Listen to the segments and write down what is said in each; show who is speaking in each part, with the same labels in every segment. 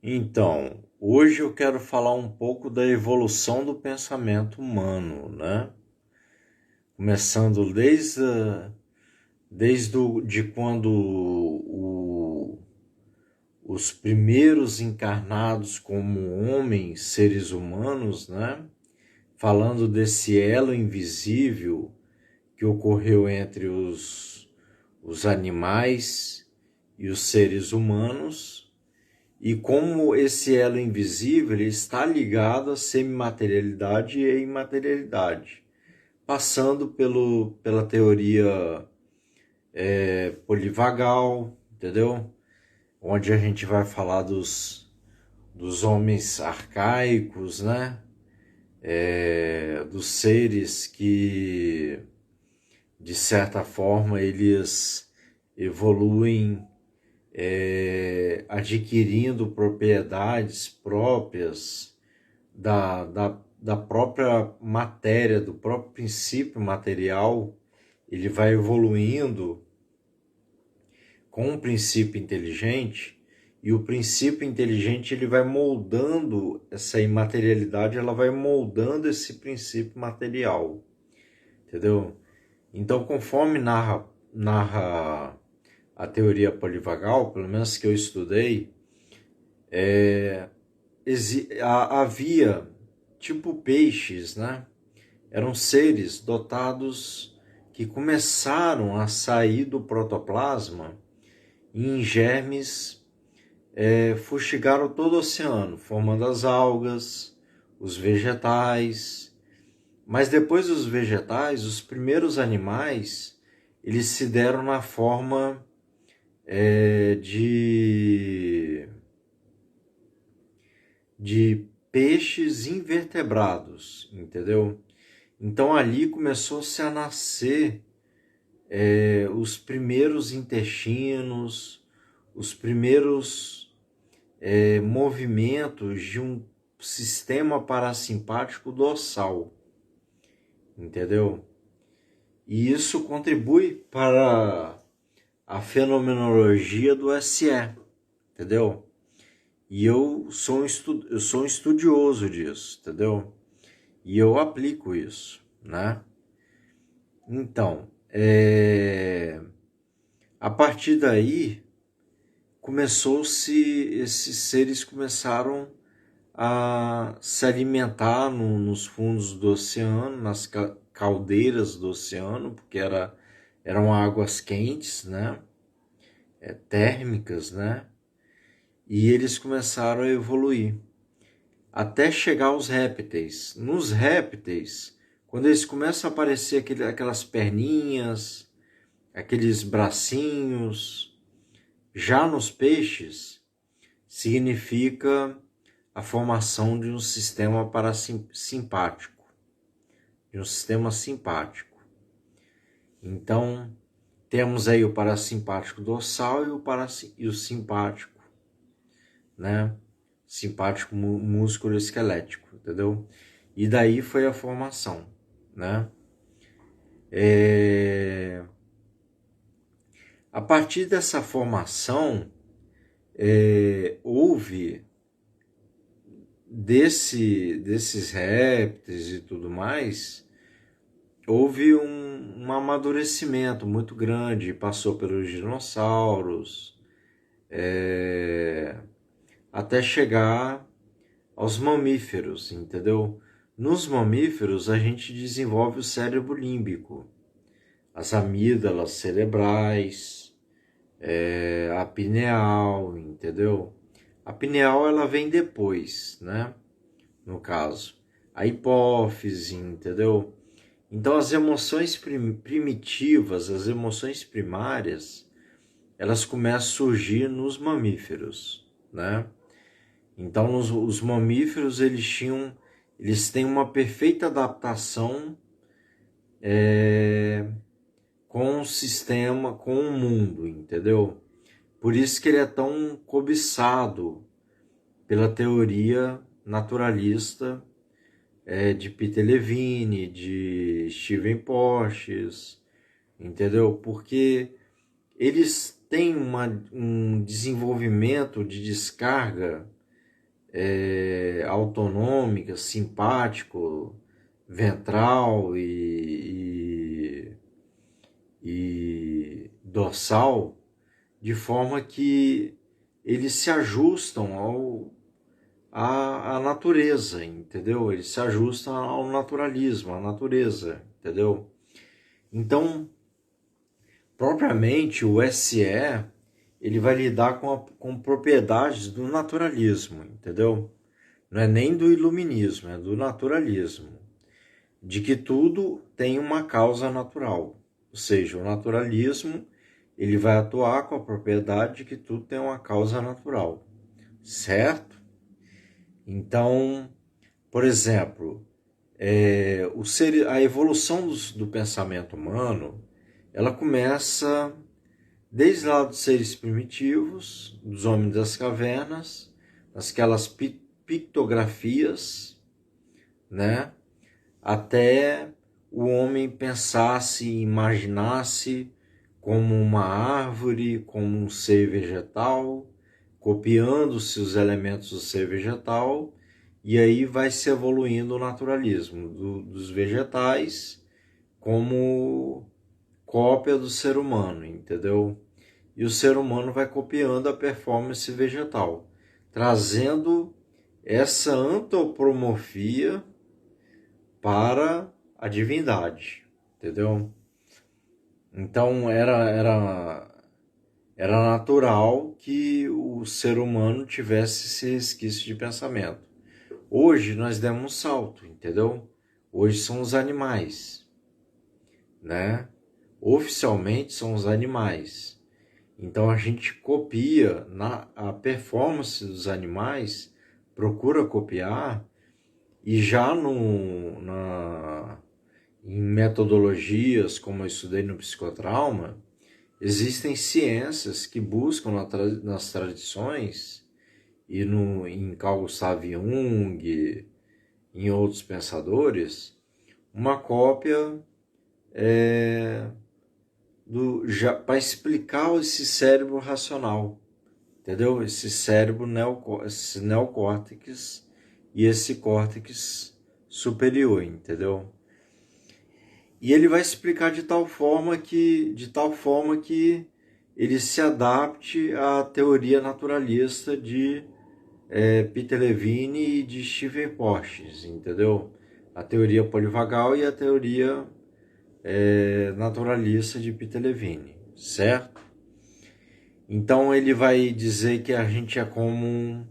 Speaker 1: Então, hoje eu quero falar um pouco da evolução do pensamento humano, né? Começando de quando os primeiros encarnados como homens, seres humanos, né? Falando desse elo invisível que ocorreu entre os animais e os seres humanos, e como esse elo invisível ele está ligado à semimaterialidade e à imaterialidade, passando pela teoria polivagal, entendeu? Onde a gente vai falar dos homens arcaicos, né? Dos seres que, de certa forma, eles evoluem adquirindo propriedades próprias da própria matéria, do próprio princípio material. Ele vai evoluindo com um princípio inteligente, e o princípio inteligente ele vai moldando essa imaterialidade, ela vai moldando esse princípio material, entendeu? Então, conforme narra a teoria polivagal, pelo menos que eu estudei, havia tipo peixes, né? Eram seres dotados que começaram a sair do protoplasma e em germes fustigaram todo o oceano, formando as algas, os vegetais. Mas depois dos vegetais, os primeiros animais, eles se deram na forma de peixes invertebrados, entendeu? Então ali começou-se a nascer os primeiros intestinos, os primeiros movimentos de um sistema parasimpático dorsal, entendeu? E isso contribui para a fenomenologia do SE, entendeu? E eu sou um estudioso disso, entendeu? E eu aplico isso, né? Então, a partir daí, esses seres começaram a se alimentar nos fundos do oceano, nas caldeiras do oceano, porque eram águas quentes, né? Térmicas, né? E eles começaram a evoluir até chegar aos répteis. Nos répteis, quando eles começam a aparecer aquelas perninhas, aqueles bracinhos, já nos peixes, significa a formação de um sistema parasimpático, de um sistema simpático. Então, temos aí o parasimpático dorsal e o simpático, né? Simpático músculo esquelético, entendeu? E daí foi a formação, né? A partir dessa formação, houve desses répteis e tudo mais, houve um amadurecimento muito grande, passou pelos dinossauros, até chegar aos mamíferos, entendeu? Nos mamíferos, a gente desenvolve o cérebro límbico, as amígdalas cerebrais, a pineal, entendeu? A pineal ela vem depois, né? No caso, a hipófise, entendeu? Então as emoções primitivas, as emoções primárias, elas começam a surgir nos mamíferos, né? Então os mamíferos eles têm uma perfeita adaptação com o sistema, com o mundo, entendeu? Por isso que ele é tão cobiçado pela teoria naturalista de Peter Levine, de Steven Porges, entendeu? Porque eles têm um desenvolvimento de descarga autonômica, simpático, ventral e dorsal, de forma que eles se ajustam à natureza, entendeu? Eles se ajustam ao naturalismo, à natureza, entendeu? Então, propriamente o SE, ele vai lidar com propriedades do naturalismo, entendeu? Não é nem do iluminismo, é do naturalismo, de que tudo tem uma causa natural. Ou seja, o naturalismo, ele vai atuar com a propriedade de que tudo tem uma causa natural, certo? Então, por exemplo, a evolução do pensamento humano, ela começa desde lá dos seres primitivos, dos homens das cavernas, aquelas pictografias, né? Até o homem pensasse e imaginasse como uma árvore, como um ser vegetal, copiando-se os elementos do ser vegetal, e aí vai se evoluindo o naturalismo dos vegetais como cópia do ser humano, entendeu? E o ser humano vai copiando a performance vegetal, trazendo essa antropomorfia para a divindade, entendeu? Então era natural que o ser humano tivesse esse resquício de pensamento. Hoje nós demos um salto, entendeu? Hoje são os animais, né? Oficialmente são os animais. Então a gente copia a performance dos animais, procura copiar, e já em metodologias como eu estudei no psicotrauma, existem ciências que buscam nas tradições e em Carl Gustav Jung, em outros pensadores, uma cópia para explicar esse cérebro racional, entendeu? Esse cérebro esse neocórtex e esse córtex superior, entendeu? E ele vai explicar de tal forma que ele se adapte à teoria naturalista de Peter Levine e de Stephen Porges, entendeu? A teoria polivagal e a teoria naturalista de Peter Levine, certo? Então ele vai dizer que a gente é como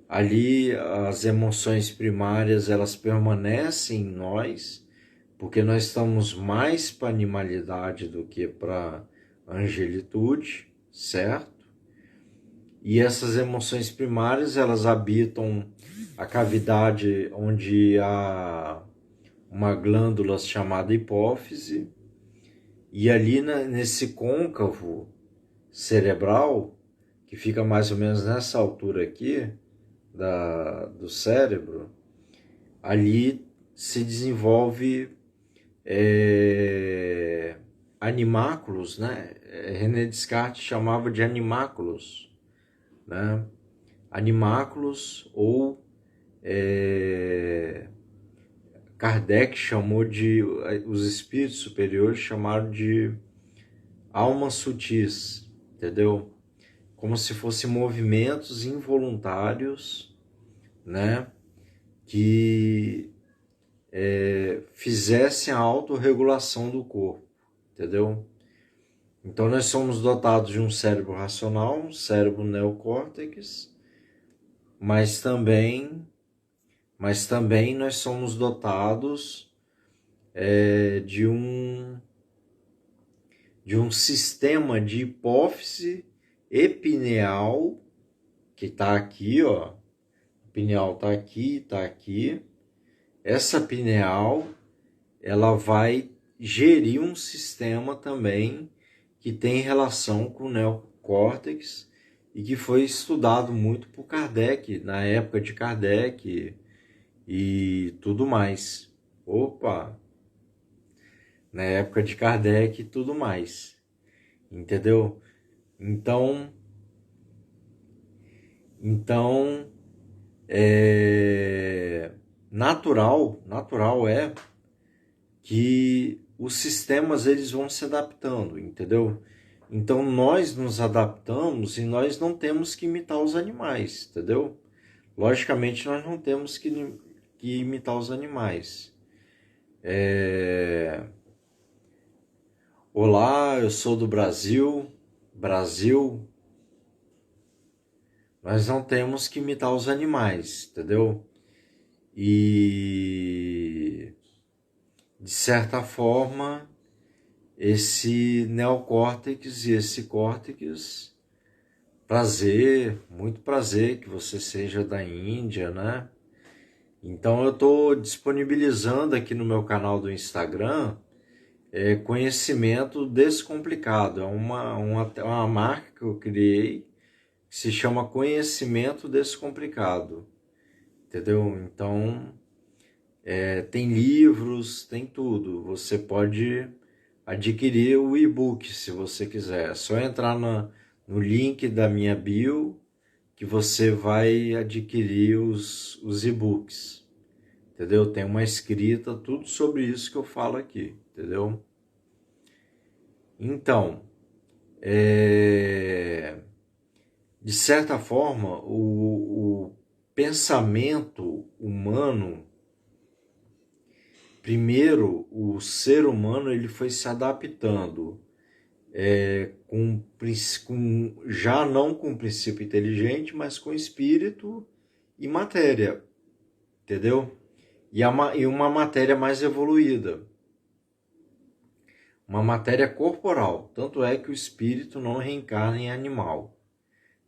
Speaker 1: ali as emoções primárias, elas permanecem em nós, porque nós estamos mais para animalidade do que para angelitude, certo? E essas emoções primárias, elas habitam a cavidade onde há uma glândula chamada hipófise, e ali nesse côncavo cerebral, que fica mais ou menos nessa altura aqui do cérebro, ali se desenvolve animáculos, né? René Descartes chamava de animáculos, né? Animáculos, ou Kardec chamou os espíritos superiores chamaram de almas sutis, entendeu? Como se fossem movimentos involuntários, né? Que fizessem a autorregulação do corpo, entendeu? Então nós somos dotados de um cérebro racional, um cérebro neocórtex, mas também nós somos dotados de um sistema de hipófise e pineal, que está aqui, ó. O pineal está aqui, está aqui. Essa pineal, ela vai gerir um sistema também que tem relação com o neocórtex e que foi estudado muito por Kardec, na época de Kardec e tudo mais. Opa! Na época de Kardec e tudo mais. Entendeu? Então, natural é que os sistemas eles vão se adaptando, entendeu? Então nós nos adaptamos e nós não temos que imitar os animais, entendeu? Logicamente nós não temos que imitar os animais. Olá, eu sou do Brasil. Brasil, nós não temos que imitar os animais, entendeu? E de certa forma, esse neocórtex e esse córtex, prazer, muito prazer que você seja da Índia, né? Então eu estou disponibilizando aqui no meu canal do Instagram conhecimento descomplicado. É uma marca que eu criei que se chama Conhecimento Descomplicado, entendeu? Então tem livros, tem tudo. Você pode adquirir o e-book se você quiser. É só entrar no link da minha bio que você vai adquirir os e-books, entendeu? Tem uma escrita, tudo sobre isso que eu falo aqui, entendeu? Então, de certa forma, o pensamento humano, primeiro, o ser humano ele foi se adaptando já não com princípio inteligente, mas com espírito e matéria, entendeu? E uma matéria mais evoluída, uma matéria corporal. Tanto é que o espírito não reencarna em animal,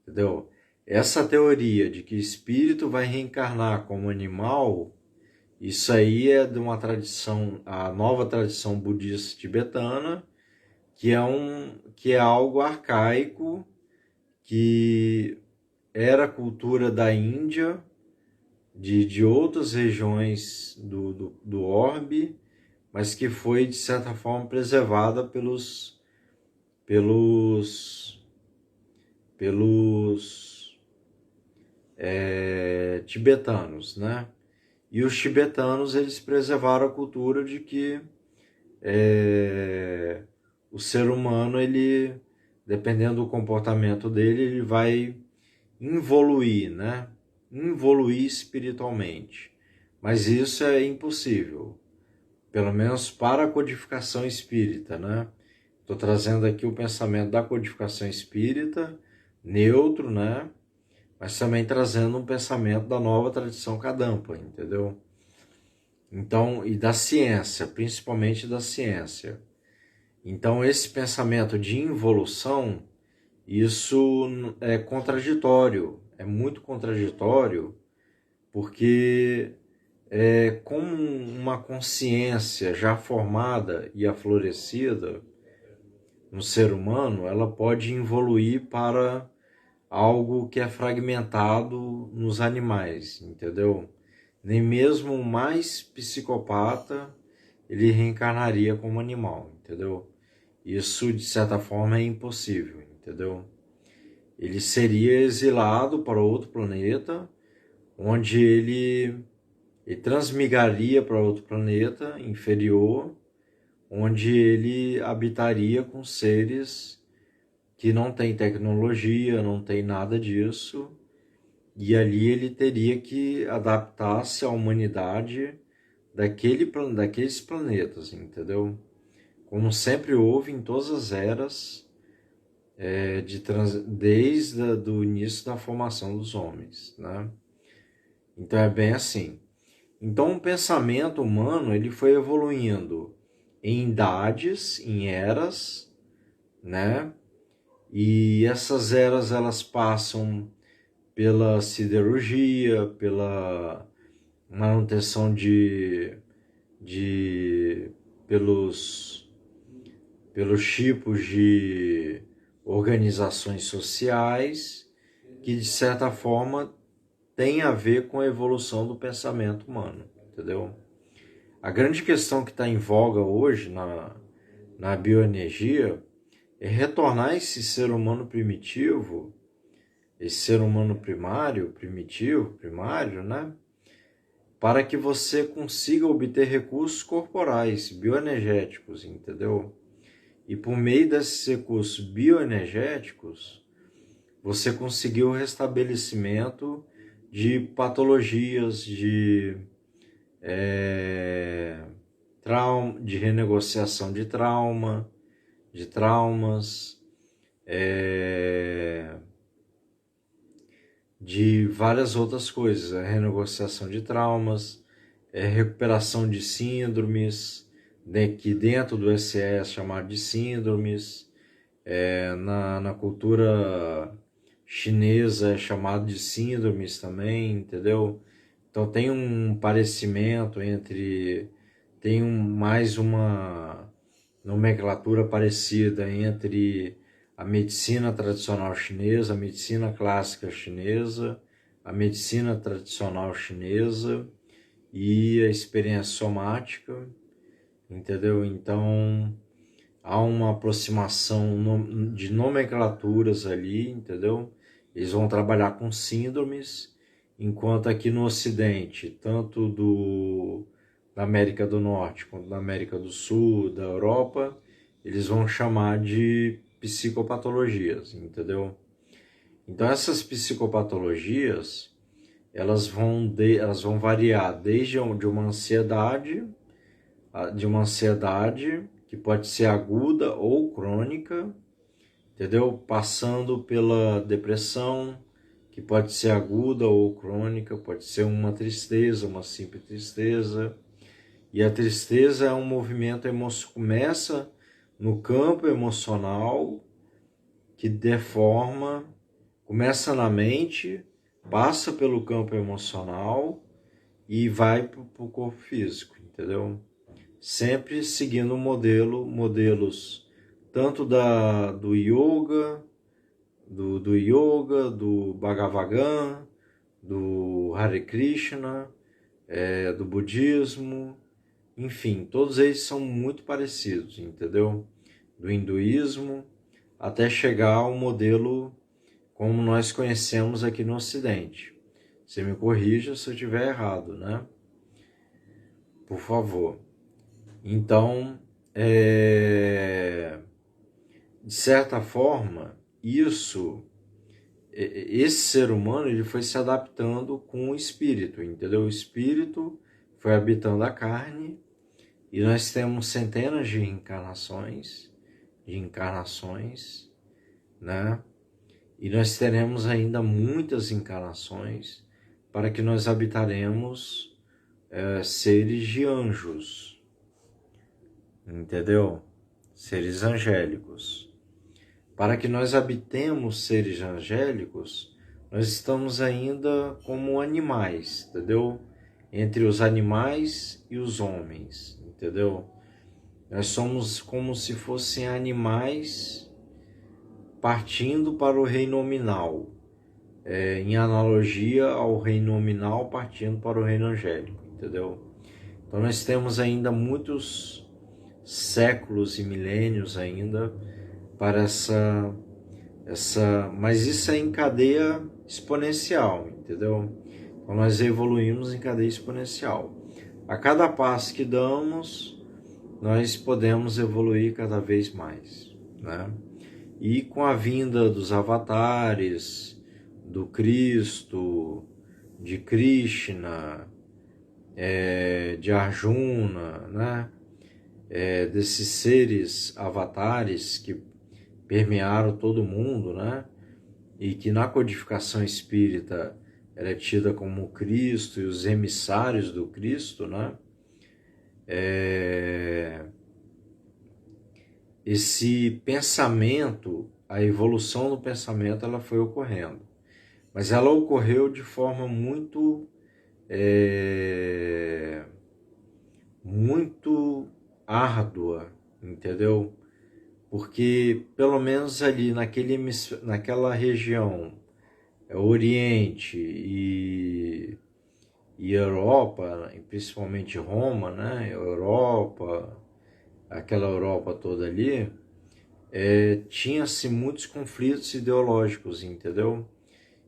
Speaker 1: entendeu? Essa teoria de que o espírito vai reencarnar como animal, isso aí é de uma tradição, a nova tradição budista tibetana, que é algo arcaico, que era cultura da Índia, de outras regiões do orbe, mas que foi, de certa forma, preservada pelos tibetanos, né? E os tibetanos, eles preservaram a cultura de que o ser humano, ele, dependendo do comportamento dele, ele vai involuir, né? Involuir espiritualmente. Mas isso é impossível, pelo menos para a codificação espírita, né? Estou trazendo aqui o pensamento da codificação espírita, neutro, né? Mas também trazendo um pensamento da nova tradição Kadampa, entendeu? Então, e da ciência, principalmente da ciência. Então, esse pensamento de involução, isso é contraditório, é muito contraditório, porque como uma consciência já formada e aflorescida no ser humano, ela pode evoluir para algo que é fragmentado nos animais, entendeu? Nem mesmo o mais psicopata, ele reencarnaria como animal, entendeu? Isso, de certa forma, é impossível, entendeu? Ele seria exilado para outro planeta, onde ele transmigraria para outro planeta inferior, onde ele habitaria com seres que não têm tecnologia, não tem nada disso, e ali ele teria que adaptar-se à humanidade daqueles planetas, entendeu? Como sempre houve em todas as eras, desde o início da formação dos homens, né? Então é bem assim. Então o pensamento humano ele foi evoluindo em idades, em eras, né? E essas eras elas passam pela siderurgia, pela manutenção pelos tipos de organizações sociais que, de certa forma, tem a ver com a evolução do pensamento humano, entendeu? A grande questão que está em voga hoje na bioenergia é retornar esse ser humano primitivo, esse ser humano primário, né? Para que você consiga obter recursos corporais, bioenergéticos, entendeu? E por meio desses recursos bioenergéticos, você conseguiu o restabelecimento de patologias, de renegociação de traumas, de várias outras coisas, a renegociação de traumas, recuperação de síndromes, que dentro do SE é chamado de síndromes, na cultura chinesa é chamado de síndromes também, entendeu? Então tem um parecimento mais uma nomenclatura parecida entre a medicina tradicional chinesa, a medicina clássica chinesa, a medicina tradicional chinesa e a experiência somática, entendeu? Então há uma aproximação de nomenclaturas ali, entendeu? Eles vão trabalhar com síndromes, enquanto aqui no Ocidente, tanto da América do Norte quanto da América do Sul, da Europa, eles vão chamar de psicopatologias, entendeu? Então essas psicopatologias, elas vão variar desde uma ansiedade que pode ser aguda ou crônica, entendeu? Passando pela depressão, que pode ser aguda ou crônica, pode ser uma tristeza, uma simples tristeza. E a tristeza é um movimento começa no campo emocional, que deforma, começa na mente, passa pelo campo emocional e vai para o corpo físico, entendeu? Sempre seguindo modelos tanto do yoga, do Bhagavatam, do Hare Krishna, do budismo, enfim, todos eles são muito parecidos, entendeu? Do hinduísmo, até chegar ao modelo como nós conhecemos aqui no Ocidente. Você me corrija se eu estiver errado, né? Por favor. Então, de certa forma, esse ser humano ele foi se adaptando com o espírito, entendeu? O espírito foi habitando a carne e nós temos centenas de encarnações, né? E nós teremos ainda muitas encarnações para que nós habitaremos seres de anjos, entendeu? Seres angélicos. Para que nós habitemos seres angélicos, nós estamos ainda como animais, entendeu? Entre os animais e os homens, entendeu? Nós somos como se fossem animais partindo para o reino nominal, em analogia ao reino nominal partindo para o reino angélico, entendeu? Então nós temos ainda muitos séculos e milênios ainda para mas isso é em cadeia exponencial, entendeu? Então nós evoluímos em cadeia exponencial. A cada passo que damos, nós podemos evoluir cada vez mais, né? E com a vinda dos avatares, do Cristo, de Krishna, de Arjuna, né? Desses seres avatares que permearam todo mundo, né? E que na codificação espírita ela é tida como o Cristo e os emissários do Cristo, né? Esse pensamento, a evolução do pensamento, ela foi ocorrendo. Mas ela ocorreu de forma muito árdua, entendeu? Porque pelo menos ali naquela região, Oriente e Europa, principalmente Roma, né? Europa, aquela Europa toda ali, tinha-se muitos conflitos ideológicos, entendeu?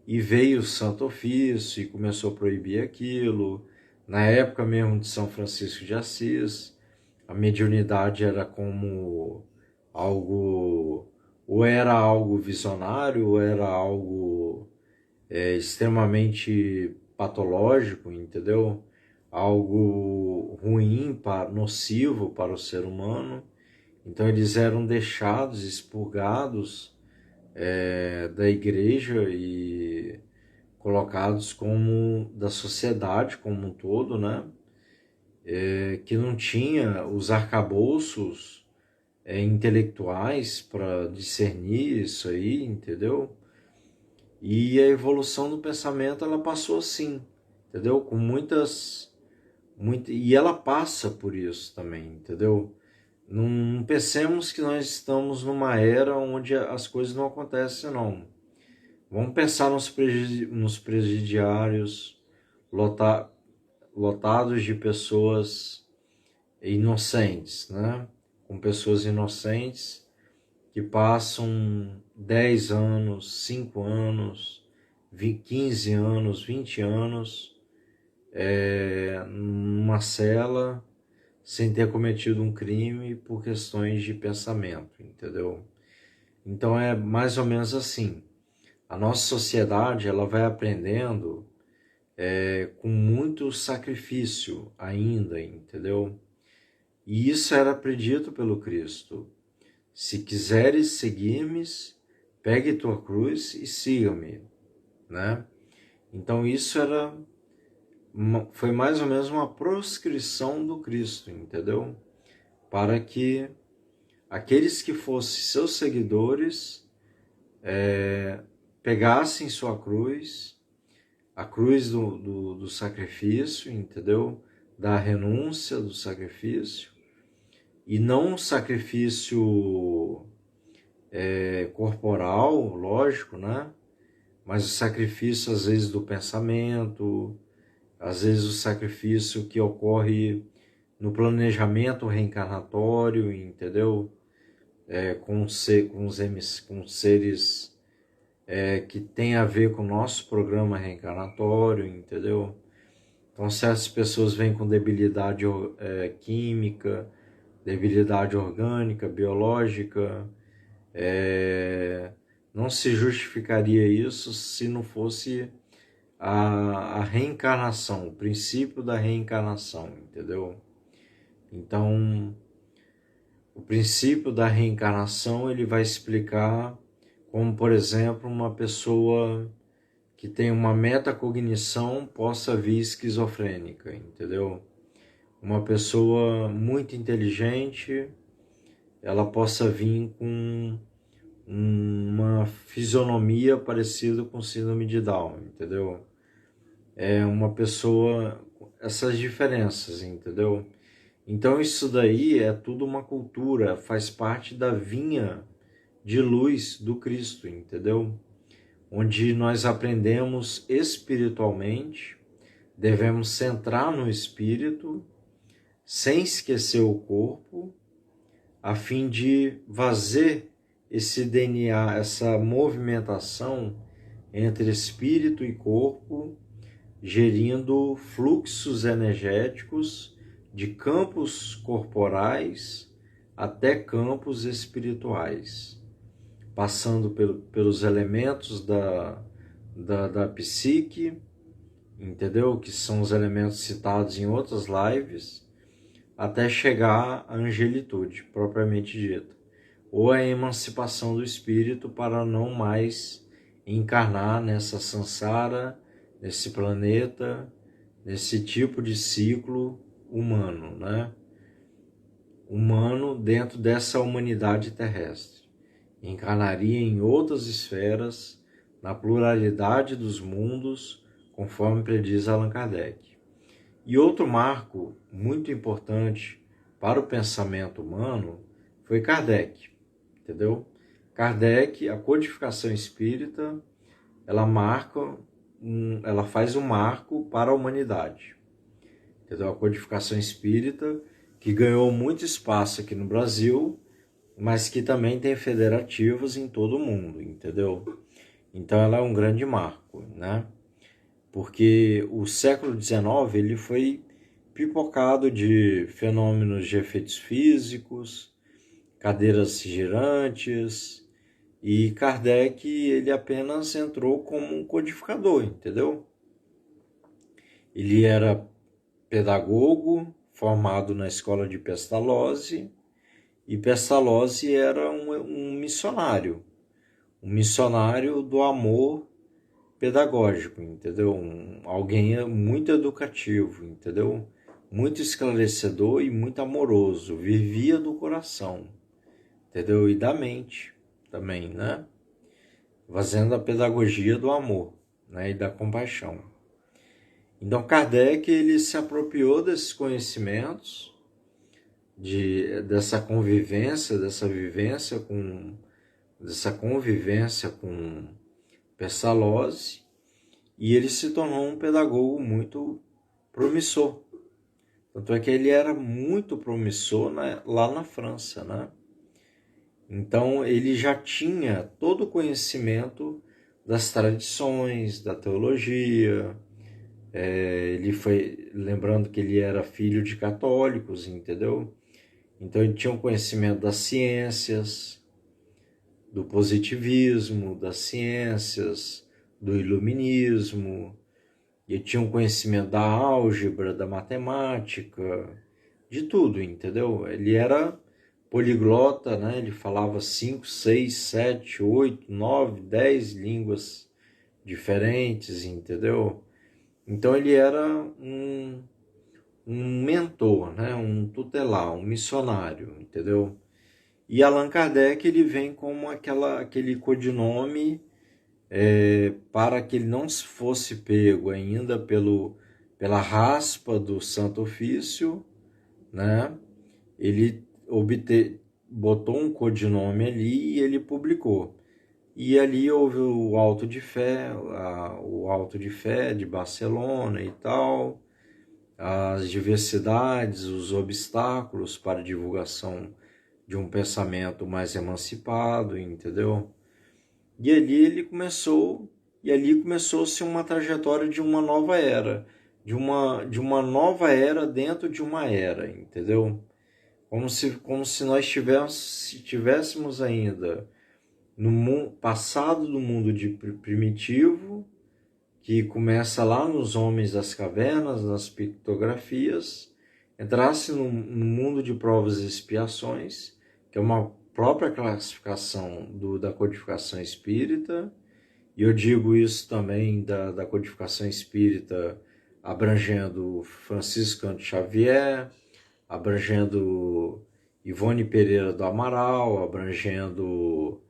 Speaker 1: E veio o Santo Ofício e começou a proibir aquilo. Na época mesmo de São Francisco de Assis, a mediunidade era como algo, ou era algo visionário, ou era algo extremamente patológico, entendeu? Algo ruim, nocivo para o ser humano. Então eles eram deixados, expurgados da igreja e colocados como da sociedade como um todo, né? Que não tinha os arcabouços intelectuais para discernir isso aí, entendeu? E a evolução do pensamento ela passou assim, entendeu? Com e ela passa por isso também, entendeu? Não pensemos que nós estamos numa era onde as coisas não acontecem, não. Vamos pensar nos presidiários lotados de pessoas inocentes, né? Com pessoas inocentes que passam 10 anos, 5 anos, 15 anos, 20 anos numa cela sem ter cometido um crime por questões de pensamento, entendeu? Então é mais ou menos assim. A nossa sociedade ela vai aprendendo com muito sacrifício ainda, entendeu? E isso era predito pelo Cristo. Se quiseres seguir-me, pegue tua cruz e siga-me, né? Então isso foi mais ou menos uma proscrição do Cristo, entendeu? Para que aqueles que fossem seus seguidores pegassem sua cruz, a cruz do sacrifício, entendeu? Da renúncia do sacrifício, e não um sacrifício corporal, lógico, né? Mas o sacrifício, às vezes, do pensamento, às vezes o sacrifício que ocorre no planejamento reencarnatório, entendeu? Com seres que tem a ver com o nosso programa reencarnatório, entendeu? Então, certas pessoas vêm com debilidade química, debilidade orgânica, biológica. Não se justificaria isso se não fosse a reencarnação, o princípio da reencarnação, entendeu? Então, o princípio da reencarnação ele vai explicar como, por exemplo, uma pessoa que tem uma metacognição possa vir esquizofrênica, entendeu? Uma pessoa muito inteligente, ela possa vir com uma fisionomia parecida com síndrome de Down, entendeu? Uma pessoa, essas diferenças, entendeu? Então isso daí é tudo uma cultura, faz parte da vinha de luz do Cristo, entendeu? Onde nós aprendemos espiritualmente, devemos centrar no espírito, sem esquecer o corpo, a fim de fazer esse DNA, essa movimentação entre espírito e corpo, gerindo fluxos energéticos de campos corporais até campos espirituais, passando pelos elementos da psique, entendeu? Que são os elementos citados em outras lives, até chegar à angelitude, propriamente dita, ou a emancipação do espírito para não mais encarnar nessa samsara, nesse planeta, nesse tipo de ciclo humano, né? Humano dentro dessa humanidade terrestre. Encarnaria em outras esferas, na pluralidade dos mundos, conforme prediz Allan Kardec. E outro marco muito importante para o pensamento humano foi Kardec, entendeu? Kardec, a codificação espírita, ela faz um marco para a humanidade, entendeu? A codificação espírita, que ganhou muito espaço aqui no Brasil, mas que também tem federativos em todo o mundo, entendeu? Então ela é um grande marco, né? Porque o século XIX ele foi pipocado de fenômenos de efeitos físicos, cadeiras girantes, e Kardec ele apenas entrou como um codificador, entendeu? Ele era pedagogo, formado na escola de Pestalozzi, e Pestalozzi era um missionário do amor pedagógico, entendeu? Alguém muito educativo, entendeu? Muito esclarecedor e muito amoroso, vivia do coração, entendeu? E da mente também, né? Fazendo a pedagogia do amor, né? E da compaixão. Então Kardec ele se apropriou desses conhecimentos, dessa convivência com Pestalozzi, e ele se tornou um pedagogo muito promissor. Tanto é que ele era muito promissor, né, lá na França, né? Então ele já tinha todo o conhecimento das tradições, da teologia. Ele foi, lembrando que ele era filho de católicos, entendeu? Então ele tinha um conhecimento das ciências, do positivismo, das ciências, do iluminismo. Ele tinha um conhecimento da álgebra, da matemática, de tudo, entendeu? Ele era poliglota, né? Ele falava 5, 6, 7, 8, 9, 10 línguas diferentes, entendeu? Então ele era um mentor, né? Um tutelar, um missionário, entendeu? E Allan Kardec ele vem como aquele codinome para que ele não fosse pego ainda pela raspa do Santo Ofício, né? Ele botou um codinome ali e ele publicou. E ali houve o Auto de Fé, o Auto de Fé de Barcelona e tal, as diversidades, os obstáculos para a divulgação de um pensamento mais emancipado, entendeu? E ali começou-se uma trajetória de uma nova era, de uma nova era dentro de uma era, entendeu? Como se nós tivéssemos ainda no passado do mundo primitivo, que começa lá nos homens das cavernas, nas pictografias, entrasse no mundo de provas e expiações, que é uma própria classificação da codificação espírita, e eu digo isso também da codificação espírita abrangendo Francisco Cândido Xavier, abrangendo Ivone Pereira do Amaral, abrangendo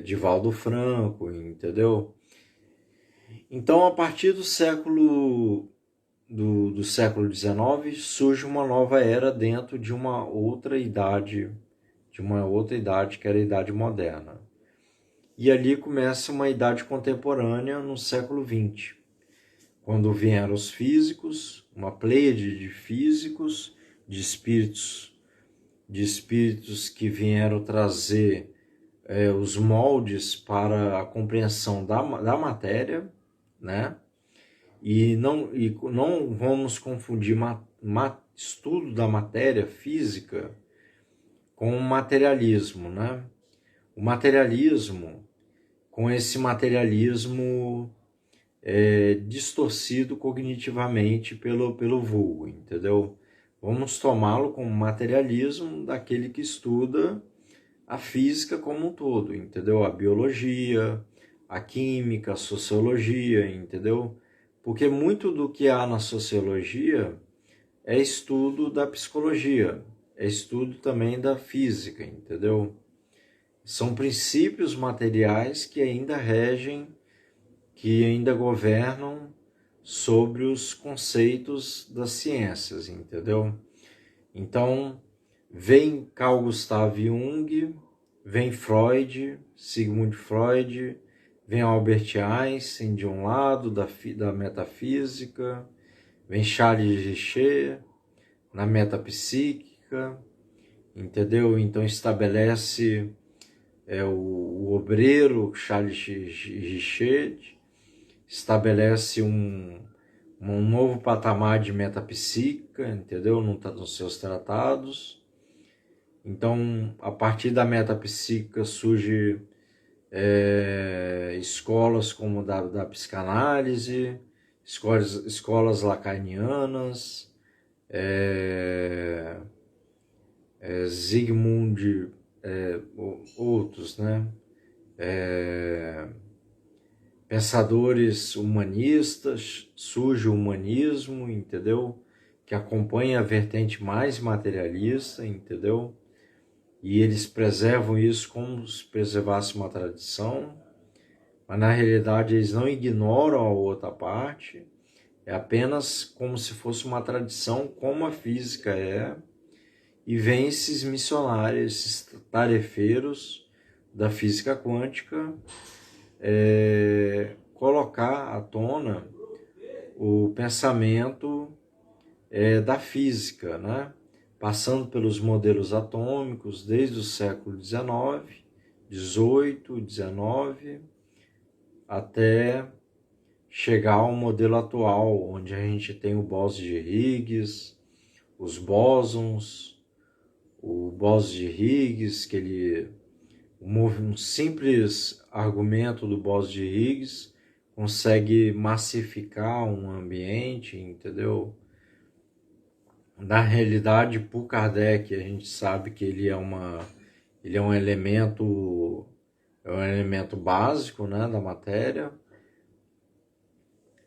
Speaker 1: Divaldo Franco, entendeu? Então, a partir do século XIX, surge uma nova era dentro de uma outra idade, que era a Idade Moderna. E ali começa uma idade contemporânea no século XX, quando vieram os físicos, uma pleiade de físicos, de espíritos que vieram trazer os moldes para a compreensão da matéria, né? E não vamos confundir estudo da matéria física com o materialismo, né? O materialismo, com esse materialismo distorcido cognitivamente pelo vulgo, entendeu? Vamos tomá-lo como materialismo daquele que estuda a física como um todo, entendeu? A biologia, a química, a sociologia, entendeu? Porque muito do que há na sociologia é estudo da psicologia, é estudo também da física, entendeu? São princípios materiais que ainda regem, que ainda governam sobre os conceitos das ciências, entendeu? Então, vem Carl Gustav Jung, vem Freud, Sigmund Freud, vem Albert Einstein de um lado da metafísica, vem Charles Richer na metapsíquica, entendeu? Então estabelece o obreiro Charles Richet, estabelece um novo patamar de metapsíquica, entendeu? Nos seus tratados. Então, a partir da metapsíquica surge escolas como da psicanálise, escolas lacanianas, Zygmunt, outros, né? Pensadores humanistas, surge o humanismo, entendeu? Que acompanha a vertente mais materialista, entendeu? E eles preservam isso como se preservasse uma tradição, mas na realidade eles não ignoram a outra parte, é apenas como se fosse uma tradição, como a física é, e vem esses missionários, esses tarefeiros da física quântica, colocar à tona o pensamento da física, né? Passando pelos modelos atômicos desde o século XIX, XVIII, XIX, até chegar ao modelo atual, onde a gente tem o bóson de Higgs, os bósons, o bóson de Higgs, um simples argumento do bóson de Higgs consegue massificar um ambiente, entendeu? Na realidade, por Kardec, a gente sabe que ele é um elemento básico, né, da matéria,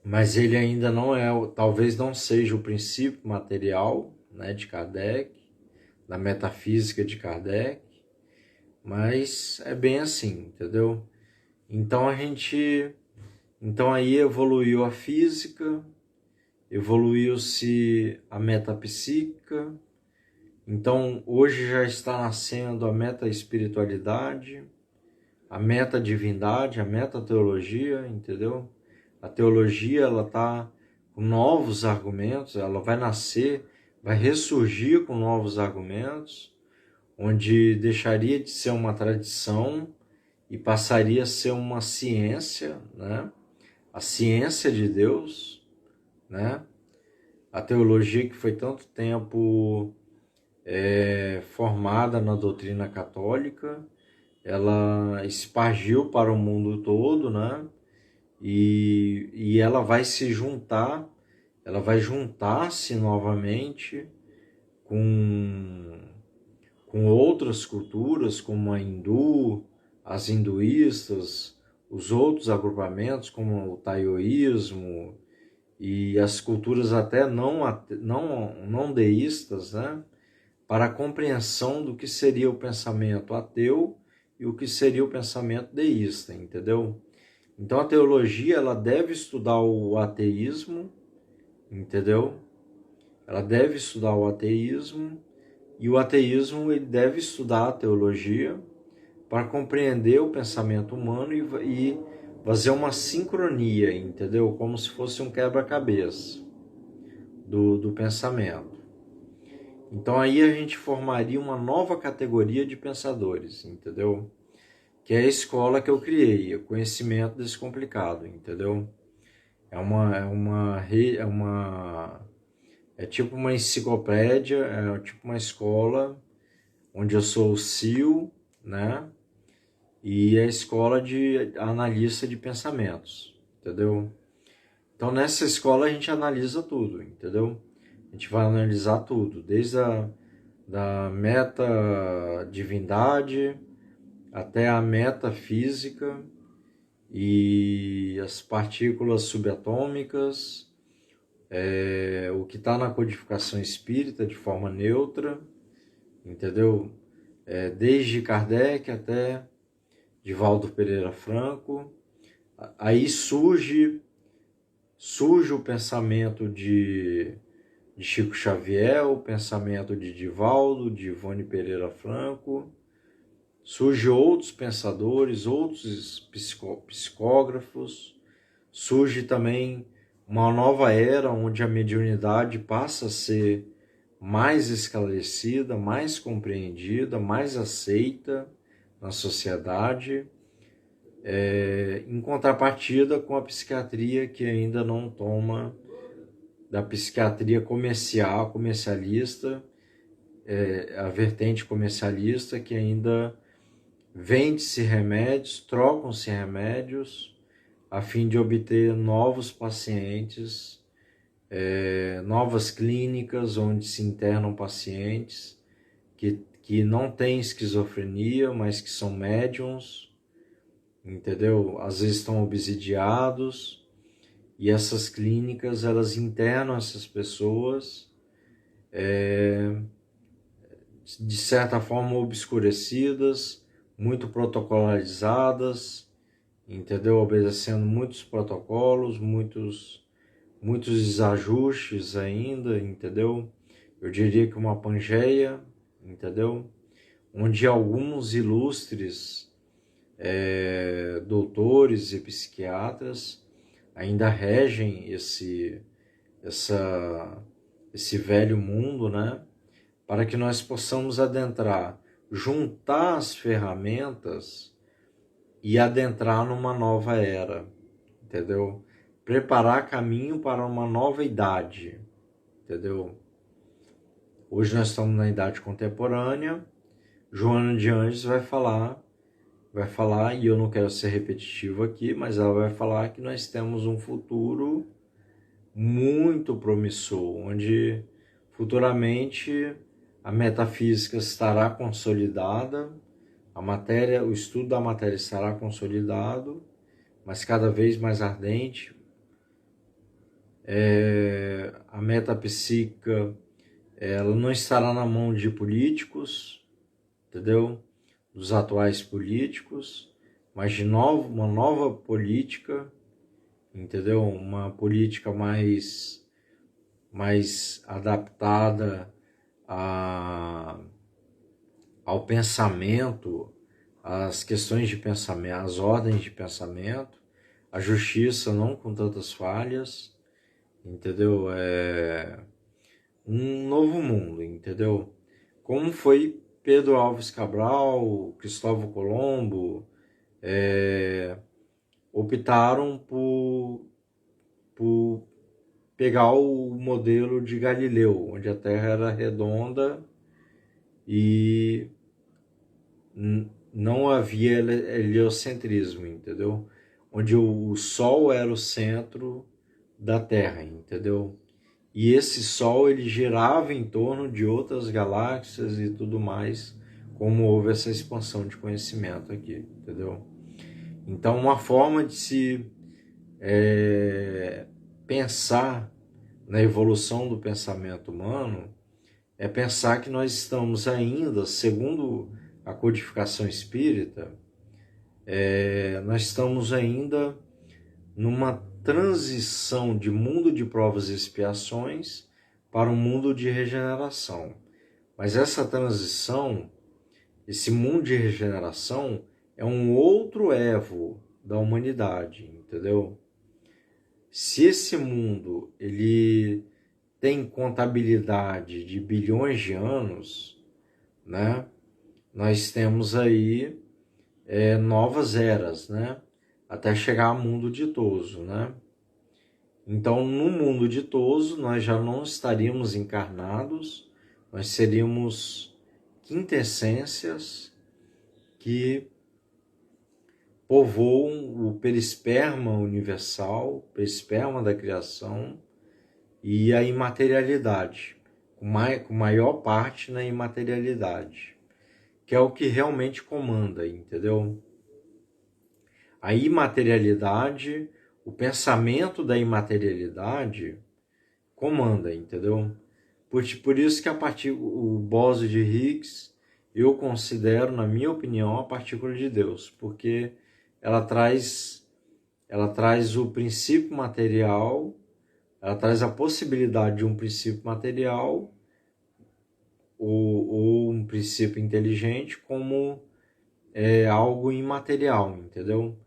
Speaker 1: mas ele ainda não talvez não seja o princípio material, né, de Kardec, da metafísica de Kardec, mas é bem assim, entendeu? Então aí evoluiu a física, evoluiu-se a metapsíquica, então hoje já está nascendo a meta-espiritualidade, a meta-divindade, a meta-teologia, entendeu? A teologia, ela está com novos argumentos, ela vai nascer, vai ressurgir com novos argumentos, onde deixaria de ser uma tradição e passaria a ser uma ciência, né? A ciência de Deus, né? A teologia que foi tanto tempo formada na doutrina católica, ela espargiu para o mundo todo, né? E ela vai se juntar, ela vai juntar-se novamente com outras culturas, como a hindu, as hinduístas, os outros agrupamentos, como o taoísmo, e as culturas até não deístas, né? Para a compreensão do que seria o pensamento ateu e o que seria o pensamento deísta, entendeu? Então a teologia, ela deve estudar o ateísmo, entendeu? Ela deve estudar o ateísmo, e o ateísmo ele deve estudar a teologia para compreender o pensamento humano e fazer uma sincronia, entendeu? Como se fosse um quebra-cabeça do pensamento. Então aí a gente formaria uma nova categoria de pensadores, entendeu? Que é a escola que eu criei, o conhecimento descomplicado, entendeu? É tipo uma enciclopédia, é tipo uma escola onde eu sou o CIO, né? E a escola de analista de pensamentos, entendeu? Então nessa escola a gente analisa tudo, entendeu? A gente vai analisar tudo, desde da meta-divindade até a metafísica e as partículas subatômicas, o que está na codificação espírita de forma neutra, entendeu? Desde Kardec até Divaldo Pereira Franco. Aí surge o pensamento de Chico Xavier, o pensamento de Divaldo, de Ivone Pereira Franco. Surge outros pensadores, outros psicógrafos. Surge também uma nova era onde a mediunidade passa a ser mais esclarecida, mais compreendida, mais aceita na sociedade, em contrapartida com a psiquiatria que ainda não toma, da psiquiatria comercialista, a vertente comercialista que ainda vende-se remédios, trocam-se remédios a fim de obter novos pacientes, novas clínicas onde se internam pacientes que não têm esquizofrenia, mas que são médiums, entendeu? Às vezes estão obsidiados, e essas clínicas, elas internam essas pessoas, de certa forma obscurecidas, muito protocolarizadas, entendeu? Obedecendo muitos protocolos, muitos desajustes ainda, entendeu? Eu diria que uma pangeia, entendeu? Onde alguns ilustres doutores e psiquiatras ainda regem esse velho mundo, né? Para que nós possamos adentrar, juntar as ferramentas e adentrar numa nova era, entendeu? Preparar caminho para uma nova idade, entendeu? Hoje nós estamos na idade contemporânea. Joana de Anjos vai falar, e eu não quero ser repetitivo aqui, mas ela vai falar que nós temos um futuro muito promissor, onde futuramente a metafísica estará consolidada, o estudo da matéria estará consolidado, mas cada vez mais ardente. A metapsíquica, ela não estará na mão de políticos, entendeu? Dos atuais políticos, mas de uma nova política, entendeu? Uma política mais adaptada ao pensamento, às questões de pensamento, às ordens de pensamento, a justiça não com tantas falhas, entendeu? Um novo mundo, entendeu? Como foi Pedro Álvares Cabral, Cristóvão Colombo, optaram por pegar o modelo de Galileu, onde a Terra era redonda e não havia heliocentrismo, entendeu? Onde o Sol era o centro da Terra, entendeu? E esse Sol, ele girava em torno de outras galáxias e tudo mais, como houve essa expansão de conhecimento aqui, entendeu? Então, uma forma de se pensar na evolução do pensamento humano é pensar que nós estamos ainda, segundo a codificação espírita, nós estamos ainda numa transição de mundo de provas e expiações para um mundo de regeneração. Mas essa transição, esse mundo de regeneração, é um outro evo da humanidade, entendeu? Se esse mundo ele tem contabilidade de bilhões de anos, né? Nós temos aí novas eras, né? Até chegar ao mundo ditoso, né? Então, no mundo ditoso, nós já não estaríamos encarnados, nós seríamos quintessências que povoam o perisperma universal, o perisperma da criação e a imaterialidade, com maior parte na imaterialidade, que é o que realmente comanda, entendeu? A imaterialidade, o pensamento da imaterialidade comanda, entendeu? Por isso que o bóson de Higgs, eu considero, na minha opinião, a partícula de Deus, porque ela traz o princípio material, ela traz a possibilidade de um princípio material ou um princípio inteligente como algo imaterial, entendeu?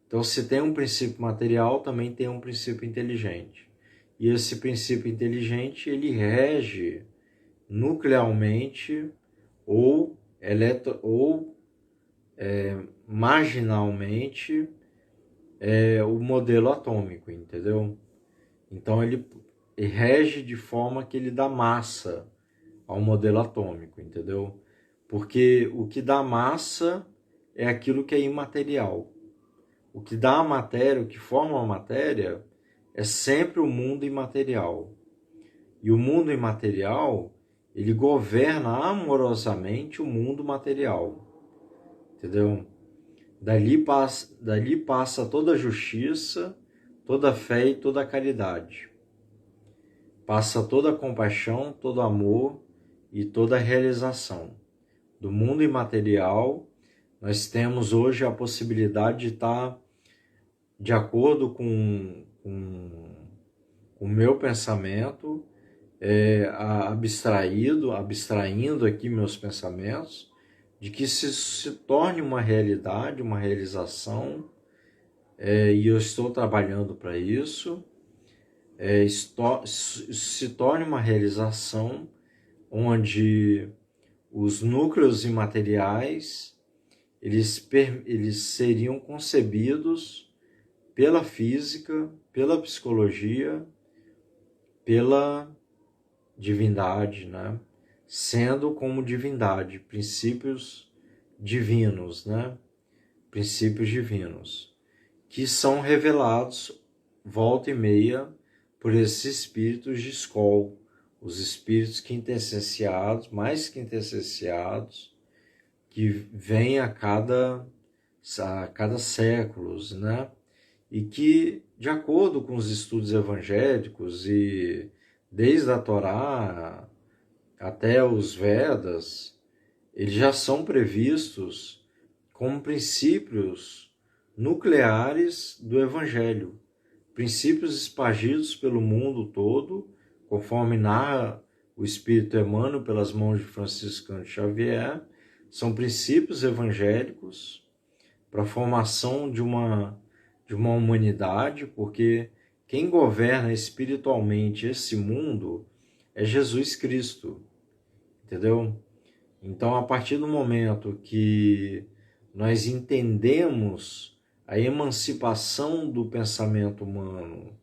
Speaker 1: Então, se tem um princípio material, também tem um princípio inteligente. E esse princípio inteligente, ele rege nuclearmente ou, marginalmente o modelo atômico, entendeu? Então ele rege de forma que ele dá massa ao modelo atômico, entendeu? Porque o que dá massa é aquilo que é imaterial. O que dá a matéria, o que forma a matéria, é sempre o mundo imaterial. E o mundo imaterial, ele governa amorosamente o mundo material, entendeu? Dali passa toda a justiça, toda a fé e toda a caridade. Passa toda a compaixão, todo amor e toda a realização. Do mundo imaterial, nós temos hoje a possibilidade de estar de acordo com o meu pensamento, abstraindo aqui meus pensamentos, de que se torne uma realidade, uma realização, e eu estou trabalhando para isso, se torne uma realização onde os núcleos imateriais eles seriam concebidos pela física, pela psicologia, pela divindade, né? Sendo como divindade, princípios divinos, né? Princípios divinos, que são revelados volta e meia por esses espíritos de escola, os espíritos quintessenciados, mais quintessenciados, que vêm a cada séculos, né? E que, de acordo com os estudos evangélicos e desde a Torá até os Vedas, eles já são previstos como princípios nucleares do Evangelho, princípios espargidos pelo mundo todo, conforme narra o Espírito Emmanuel pelas mãos de Franciscano Xavier, são princípios evangélicos para a formação de uma humanidade, porque quem governa espiritualmente esse mundo é Jesus Cristo, entendeu? Então, a partir do momento que nós entendemos a emancipação do pensamento humano,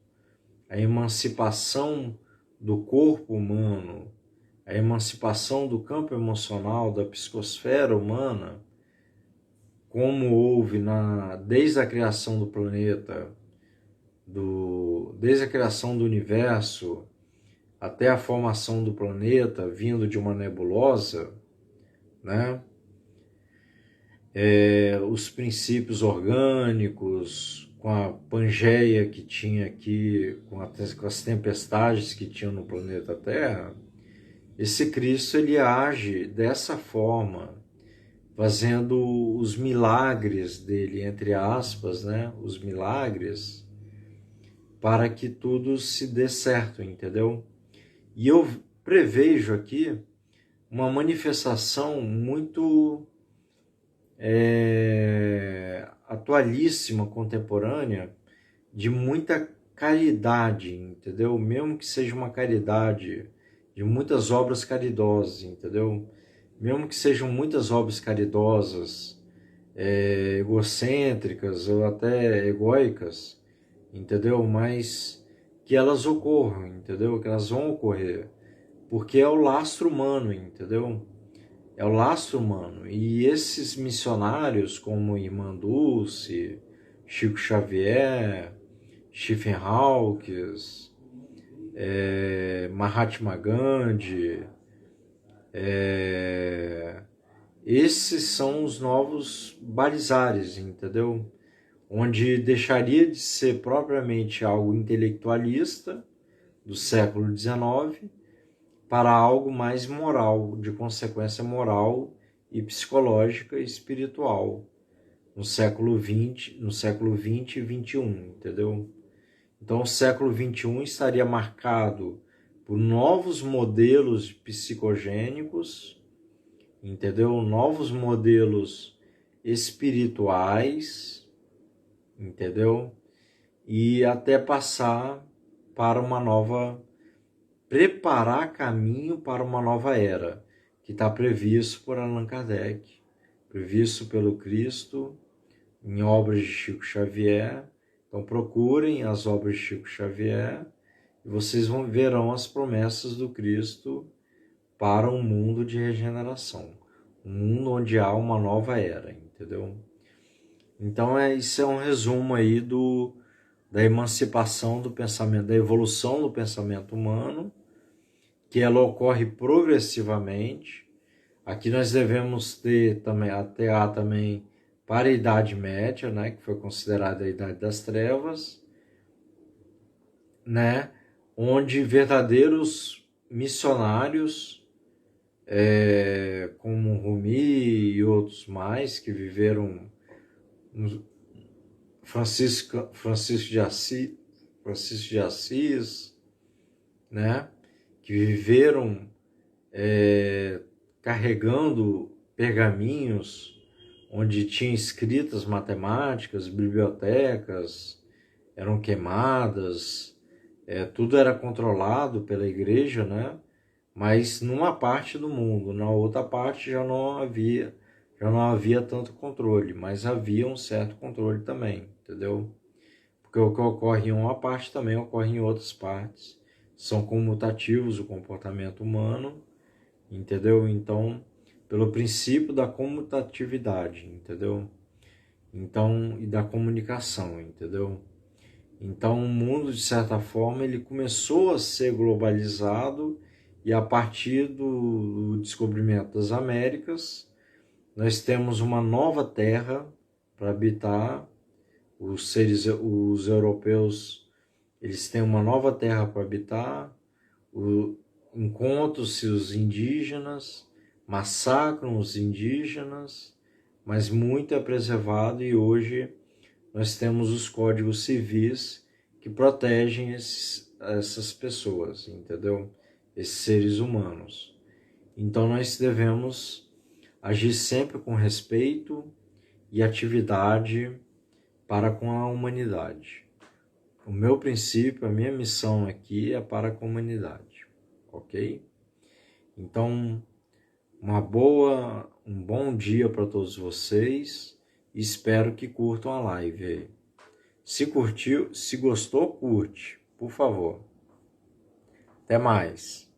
Speaker 1: a emancipação do corpo humano, a emancipação do campo emocional, da psicosfera humana, como houve desde a criação do planeta, desde a criação do universo até a formação do planeta vindo de uma nebulosa, né? Os princípios orgânicos, com a Pangeia que tinha aqui, com as tempestades que tinham no planeta Terra, esse Cristo ele age dessa forma, fazendo os milagres dele, entre aspas, né? Os milagres, para que tudo se dê certo, entendeu? E eu prevejo aqui uma manifestação muito atualíssima, contemporânea, de muita caridade, entendeu? Mesmo que seja uma caridade de muitas obras caridosas, entendeu? Mesmo que sejam muitas obras caridosas, egocêntricas ou até egóicas, entendeu? Mas que elas ocorram, entendeu? Que elas vão ocorrer, porque é o lastro humano, entendeu? É o lastro humano. E esses missionários como Irmã Dulce, Chico Xavier, Stephen Hawking, Mahatma Gandhi, esses são os novos balizares, entendeu? Onde deixaria de ser propriamente algo intelectualista do século XIX para algo mais moral, de consequência moral e psicológica e espiritual, no século XX e XXI, entendeu? Então o século XXI estaria marcado por novos modelos psicogênicos, entendeu? Novos modelos espirituais, entendeu? E até passar para uma nova preparar caminho para uma nova era, que está previsto por Allan Kardec, previsto pelo Cristo, em obras de Chico Xavier. Então procurem as obras de Chico Xavier e vocês verão as promessas do Cristo para um mundo de regeneração, um mundo onde há uma nova era, entendeu? Então isso é um resumo aí da emancipação do pensamento, da evolução do pensamento humano, que ela ocorre progressivamente. Aqui nós devemos ter também para a Idade Média, né, que foi considerada a Idade das Trevas, né, onde verdadeiros missionários, como Rumi e outros mais, que viveram, Francisco de Assis, né, que viveram carregando pergaminhos onde tinha escritas matemáticas, bibliotecas eram queimadas, tudo era controlado pela igreja, né? Mas numa parte do mundo, na outra parte já não havia tanto controle, mas havia um certo controle também, entendeu? Porque o que ocorre em uma parte também ocorre em outras partes. São comutativos o comportamento humano, entendeu? Então, pelo princípio da comutatividade, entendeu? Então, e da comunicação, entendeu? Então, o mundo, de certa forma, ele começou a ser globalizado e a partir do descobrimento das Américas, nós temos uma nova terra para habitar. Os europeus, eles têm uma nova terra para habitar. Encontram-se os indígenas, massacram os indígenas, mas muito é preservado e hoje nós temos os códigos civis que protegem essas pessoas, entendeu? Esses seres humanos. Então nós devemos agir sempre com respeito e atividade para com a humanidade. O meu princípio, a minha missão aqui é para a humanidade, ok? Então, um bom dia para todos vocês e espero que curtam a live aí. Se gostou, curte, por favor. Até mais.